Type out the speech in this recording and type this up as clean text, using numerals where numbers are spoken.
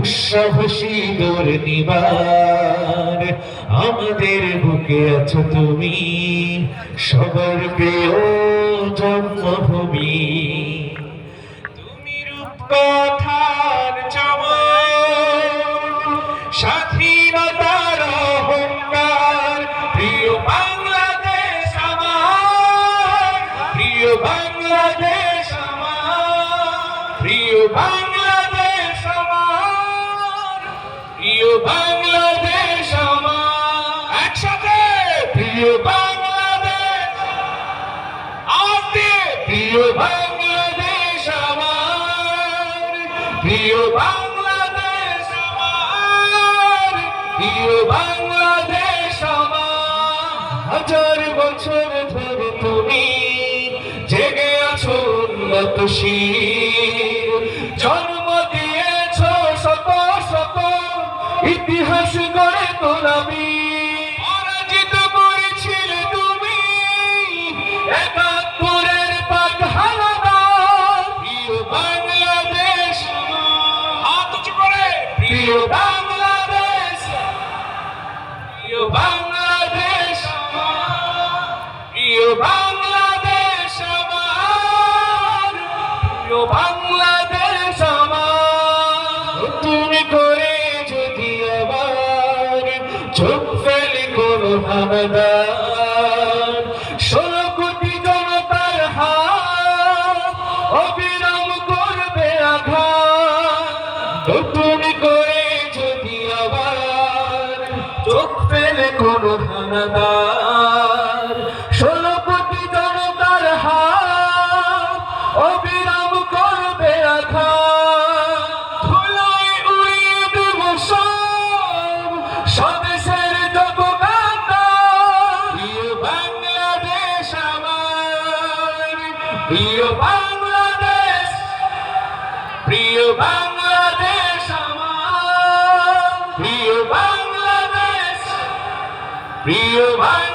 দুঃসাহসী গড়ে নিবার আমাদের বুকে আছো তুমি, সবার প্রিয় জন্মভূমি। তুমি রূপকথার চমক, স্বাধীনতার অহংকার, প্রিয় বাংলাদেশ আমার, প্রিয় বাংলাদেশ আমার, প্রিয় বাংলাদেশ আমার, প্রিয় বাংলাদেশ আমার। একসাথে প্রিয় বাংলাদেশ, প্রিয় বাংলাদেশ আমার, প্রিয় বাংলাদেশ আমার, প্রিয় বাংলাদেশ আমার। হাজার বছর ধরে তুমি জেগে আছো উন্নত শির, জন্ম দিয়েছো শত শত ইতিহাস গড়ে তোলাবি। পরাজিত করেছিলে তুমি একাত্তরের পাঠালাদার, প্রিয় বাংলাদেশ হাত উঁচু করে, প্রিয় বাংলাদেশ, প্রিয় বাংলাদেশ আমার, প্রিয় বাংলাদেশ আমার, প্রিয় বাংলাদেশ আমার। তুমি করে যদি আবার চোখ ফেলে কোনো হানাদার, 16 কোটি জনতার হাত অবিরাম করবে আঘাত। তুমি করে যদি আবার চোখ ফেলে কোনো হানাদার, 16 কোটি জনতার হাত অবিরাম করবে আঘাত। ধুলায় উড়িয়ে দেব সব স্বদেশের যত গাথা, প্রিয় বাংলাদেশ আমার, প্রিয় বাংলাদেশ, প্রিয় বাংলাদেশ আমার, প্রিয় বাংলাদেশ, প্রিয় বাংলাদেশ।